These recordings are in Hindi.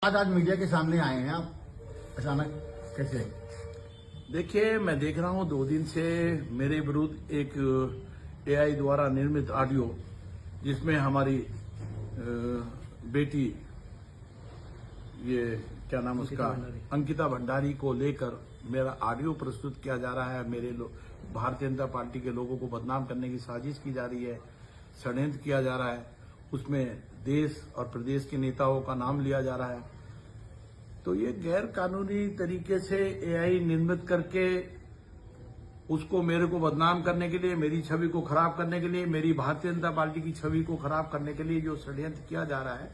आज मीडिया के सामने आए हैं आप अचानक कैसे? देखिए, मैं देख रहा हूँ 2 दिन से मेरे विरुद्ध एक एआई द्वारा निर्मित ऑडियो जिसमें हमारी बेटी ये क्या नाम उसका अंकिता भंडारी को लेकर मेरा ऑडियो प्रस्तुत किया जा रहा है। मेरे भारतीय जनता पार्टी के लोगों को बदनाम करने की साजिश की जा रही है, षड्यंत्र किया जा रहा है। उसमें देश और प्रदेश के नेताओं का नाम लिया जा रहा है। तो ये गैर कानूनी तरीके से एआई निर्मित करके उसको मेरे को बदनाम करने के लिए, मेरी छवि को खराब करने के लिए, मेरी भारतीय जनता पार्टी की छवि को खराब करने के लिए जो षड्यंत्र किया जा रहा है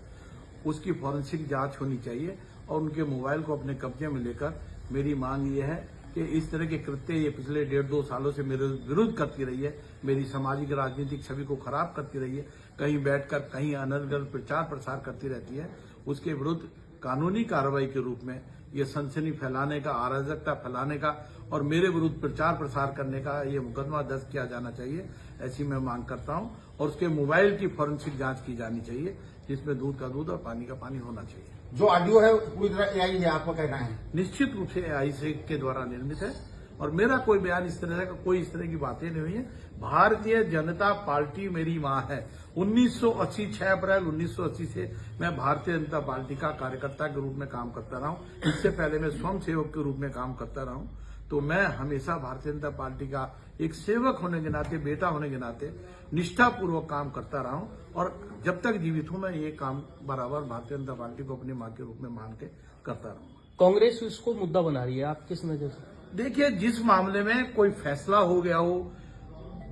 उसकी फॉरेंसिक जांच होनी चाहिए और उनके मोबाइल को अपने कब्जे में लेकर मेरी मांग ये है कि इस तरह के कृत्य ये पिछले 1.5-2 सालों से मेरे विरुद्ध करती रही है, मेरी सामाजिक राजनीतिक छवि को खराब करती रही है, कहीं बैठकर कहीं अनर्गल प्रचार प्रसार करती रहती है। उसके विरुद्ध कानूनी कार्रवाई के रूप में ये सनसनी फैलाने का, अराजकता फैलाने का और मेरे विरुद्ध प्रचार प्रसार करने का ये मुकदमा दर्ज किया जाना चाहिए, ऐसी मैं मांग करता हूं। और उसके मोबाइल की फॉरेंसिक जांच की जानी चाहिए जिसमें दूध का दूध और पानी का पानी होना चाहिए। जो ऑडियो है पूरी तरह एआई है, आपको कहना है? निश्चित रूप से एआई से के द्वारा निर्मित है और मेरा कोई बयान इस तरह का, कोई इस तरह की बातें नहीं हुई है। भारतीय जनता पार्टी मेरी मां है। 1980 6 अप्रैल 1980 से मैं भारतीय जनता पार्टी का कार्यकर्ता के रूप में काम करता रहा हूं। इससे पहले मैं स्वयं सेवक के रूप में काम करता रहा हूं। तो मैं हमेशा भारतीय जनता पार्टी का एक सेवक होने के नाते, बेटा होने के नाते निष्ठापूर्वक काम करता रहा हूं और जब तक जीवित हूं मैं ये काम बराबर भारतीय जनता पार्टी को अपनी मां के रूप में मान के करता रहूंगा। कांग्रेस इसको मुद्दा बना रही है, आप किस नजर से? देखिए, जिस मामले में कोई फैसला हो गया हो,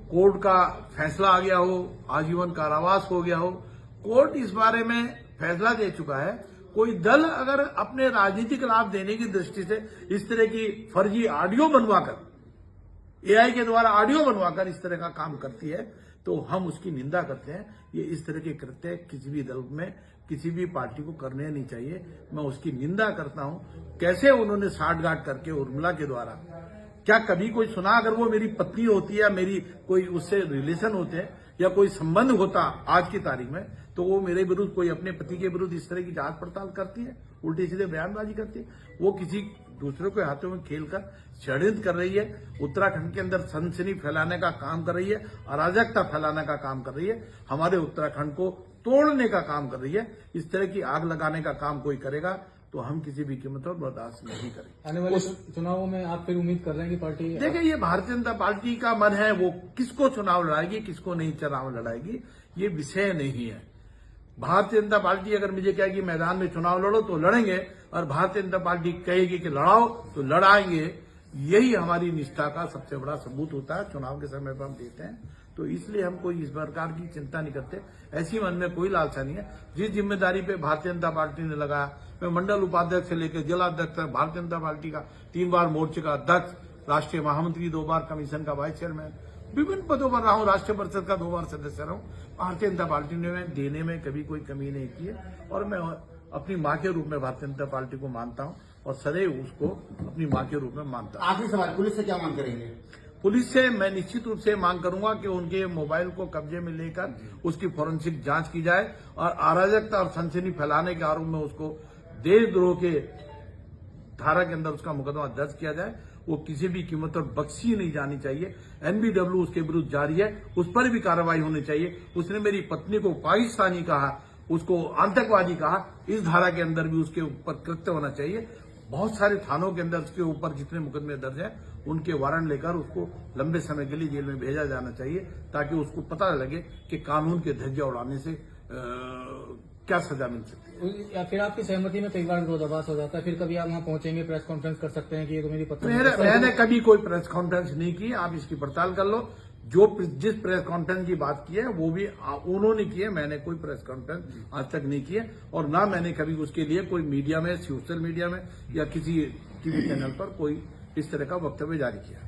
कोर्ट का फैसला आ गया हो, आजीवन कारावास हो गया हो, कोर्ट इस बारे में फैसला दे चुका है। कोई दल अगर अपने राजनीतिक लाभ देने की दृष्टि से इस तरह की फर्जी ऑडियो बनवाकर, एआई के द्वारा ऑडियो बनवाकर इस तरह का काम करती है तो हम उसकी निंदा करते हैं। ये इस तरह के कृत्य किसी भी दल में, किसी भी पार्टी को करने नहीं चाहिए। मैं उसकी निंदा करता हूं। कैसे उन्होंने साठगांठ करके उर्मिला के द्वारा, क्या कभी कोई सुना अगर वो मेरी पत्नी होती है, मेरी कोई उससे रिलेशन होते हैं या कोई संबंध होता आज की तारीख में, तो वो मेरे विरुद्ध, कोई अपने पति के विरुद्ध इस तरह की जांच पड़ताल करती है, उल्टी सीधे बयानबाजी करती है। वो किसी दूसरे के हाथों में खेलकर षड्यंत्र कर रही है, उत्तराखंड के अंदर सनसनी फैलाने का काम कर रही है, अराजकता फैलाने का काम कर रही है, हमारे उत्तराखंड को तोड़ने का काम कर रही है। इस तरह की आग लगाने का काम कोई करेगा तो हम किसी भी कीमत पर बर्दाश्त नहीं करेंगे। आने वाले चुनावों में आप फिर उम्मीद कर रहे हैं कि पार्टी? देखिए, ये भारतीय जनता पार्टी का मन है, वो किसको चुनाव लड़ाएगी, किसको नहीं चुनाव लड़ाएगी, ये विषय नहीं है। भारतीय जनता पार्टी अगर मुझे कहेगी मैदान में चुनाव लड़ो तो लड़ेंगे और भारतीय जनता पार्टी कहेगी कि लड़ाओ तो लड़ाएंगे। यही हमारी निष्ठा का सबसे बड़ा सबूत होता है, चुनाव के समय पर हम देते हैं। तो इसलिए हम कोई इस प्रकार की चिंता नहीं करते, ऐसी मन में कोई लालसा नहीं है। जिस जिम्मेदारी पे भारतीय जनता पार्टी ने लगाया, मैं मंडल उपाध्यक्ष से लेकर जिलाध्यक्ष तक भारतीय जनता पार्टी का 3 बार मोर्चे का अध्यक्ष, राष्ट्रीय महामंत्री, 2 बार कमीशन का वाइस चेयरमैन, विभिन्न पदों पर रहा हूं, राष्ट्रीय परिषद का 2 बार सदस्य रहा हूं। भारतीय जनता पार्टी ने देने में कभी कोई कमी नहीं की है और मैं अपनी मां के रूप में भारतीय जनता पार्टी को मानता हूं और सदैव उसको अपनी मां के रूप में मानता हूं। आखिरी सवाल, पुलिस से क्या मांग करेंगे? पुलिस से मैं निश्चित रूप से मांग करूंगा कि उनके मोबाइल को कब्जे में लेकर उसकी फॉरेंसिक जांच की जाए और अराजकता और सनसनी फैलाने के आरोप में उसको देशद्रोह के धारा के अंदर उसका मुकदमा दर्ज किया जाए। वो किसी भी कीमत पर बख्शी नहीं जानी चाहिए। एनबीडब्ल्यू उसके विरुद्ध जारी है, उस पर भी कार्रवाई होनी चाहिए। उसने मेरी पत्नी को पाकिस्तानी कहा, उसको आतंकवादी कहा, इस धारा के अंदर भी उसके ऊपर कृत्य होना चाहिए। बहुत सारे थानों के अंदर उसके ऊपर जितने मुकदमे दर्ज हैं उनके वारंट लेकर उसको लंबे समय के लिए जेल में भेजा जाना चाहिए ताकि उसको पता लगे कि कानून के धज्जियां उड़ाने से क्या सजा मिल सकती है। या फिर आपकी सहमति में कई बार विरोधाभास हो जाता है, फिर कभी आप वहां पहुंचेंगे, प्रेस कॉन्फ्रेंस कर सकते हैं कि ये तो मेरी पत्नी? मैंने कभी कोई प्रेस कॉन्फ्रेंस नहीं की, आप इसकी पड़ताल कर लो। जिस प्रेस कॉन्फ्रेंस की बात की है वो भी उन्होंने की है, मैंने कोई प्रेस कॉन्फ्रेंस आज तक नहीं की है और ना मैंने कभी उसके लिए कोई मीडिया में, सोशल मीडिया में या किसी टीवी चैनल पर कोई इस तरह का वक्तव्य जारी किया।